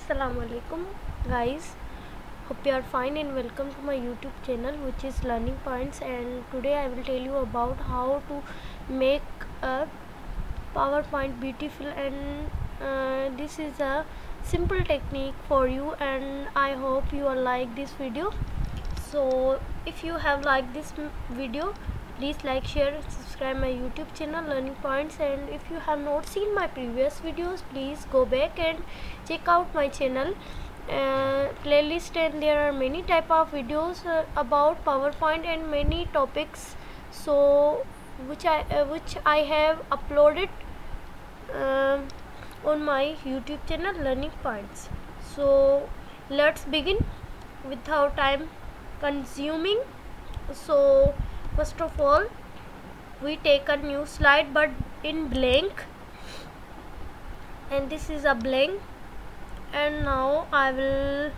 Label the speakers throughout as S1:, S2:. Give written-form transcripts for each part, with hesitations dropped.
S1: Assalamu alaikum guys, hope you are fine and welcome to my YouTube channel which is Learning Points. And today I will tell you about how to make a PowerPoint beautiful, and this is a simple technique for you and I hope you will like this video. So if you have liked this video, please like, share and subscribe my YouTube channel Learning Points. And if you have not seen my previous videos, please go back and check out my channel playlist, and there are many type of videos about PowerPoint and many topics, so which I have uploaded um, on my YouTube channel Learning Points. So let's begin without time consuming. So first of all, we take a new slide but in blank, and this is a blank. And now I will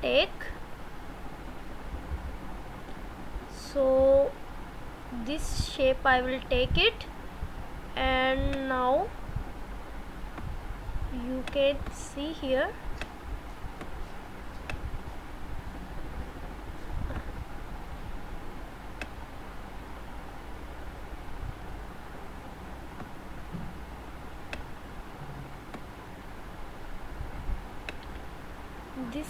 S1: take, so this shape I will take it, and now you can see here this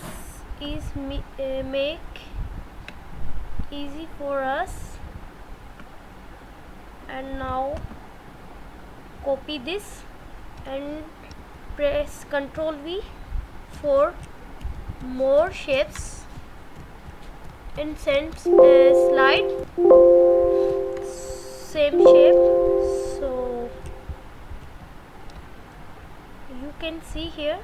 S1: is make easy for us. And now copy this and press Ctrl V for more shapes and send slide same shape. So you can see here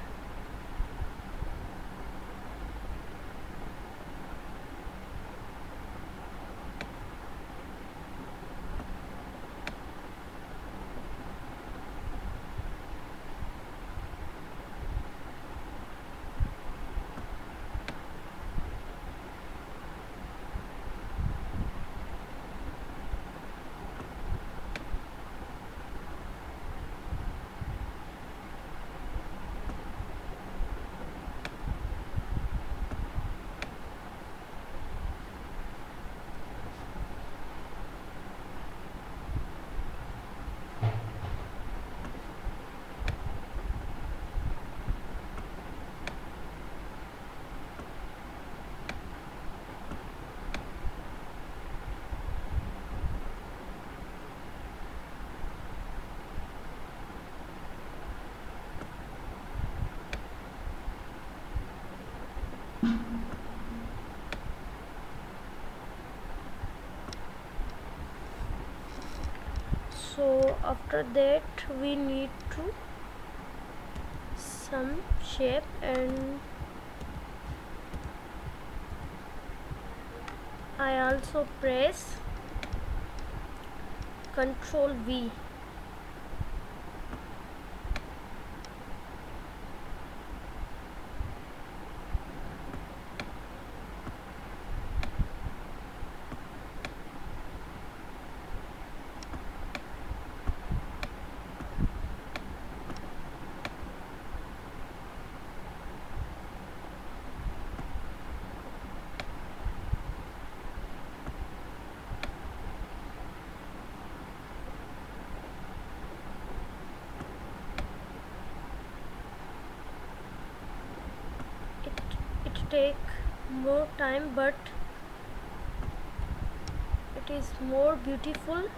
S1: so after that we need to some shape, and I also press Ctrl V. It take more time, but it is more beautiful.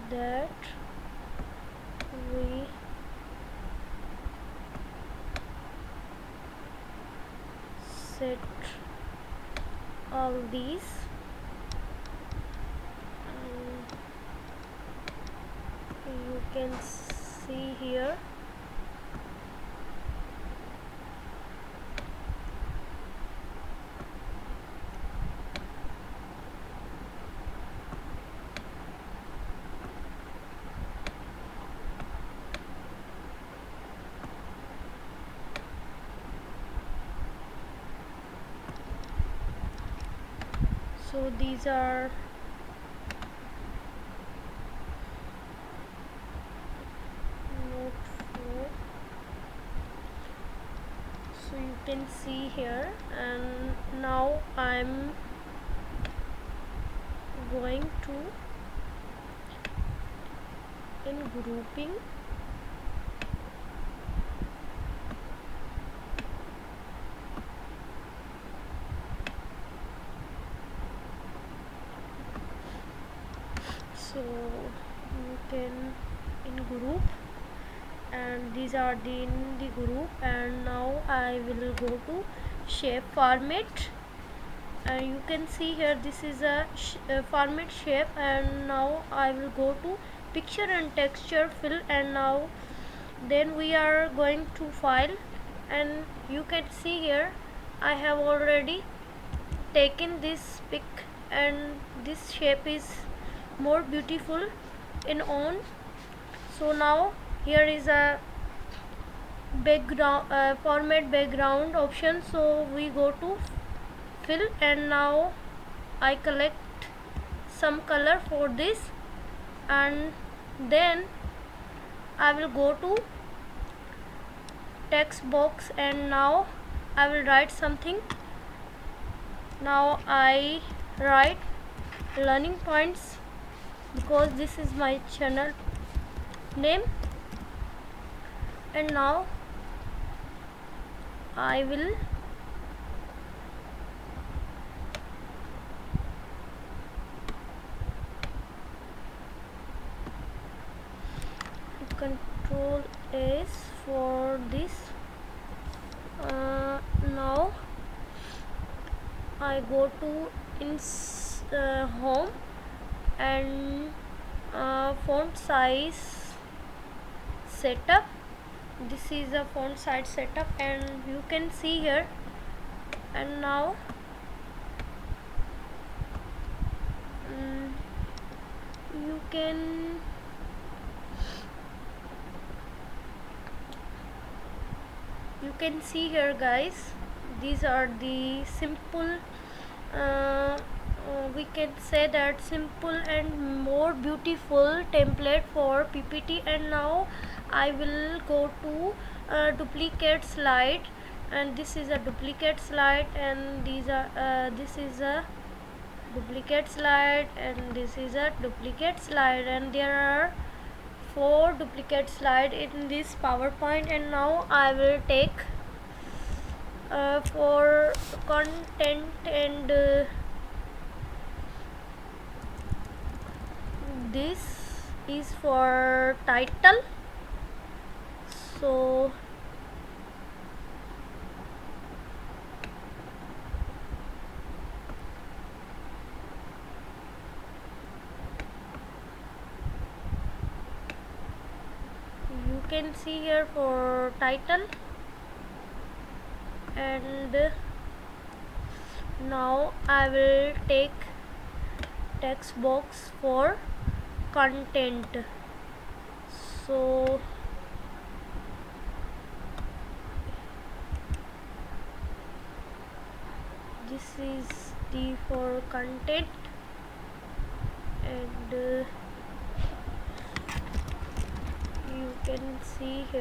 S1: that we set all these, and you can see here so these are note 4, so you can see here. And now I'm going to in grouping, so you can in group, and these are the in the group. And now I will go to shape format, and you can see here this is a format shape. And now I will go to picture and texture fill, and now then we are going to file, and you can see here I have already taken this pic, and this shape is more beautiful in on. So now here is a background format background option, so we go to fill, and now I collect some color for this, and then I will go to text box, and now I will write something. Now I write learning points because this is my channel name, and now I will control S for this. Now I go to in home, and font size setup. This is a font size setup, and you can see here. And now you can see here, guys, these are the simple we can say that simple and more beautiful template for PPT. And now I will go to duplicate slide, and this is a duplicate slide, and these are this is a duplicate slide, and this is a duplicate slide, and there are 4 duplicate slide in this PowerPoint. And now I will take for content, and this is for title. So you can see here for title, and now I will take text box for content. So this is the for content, and you can see here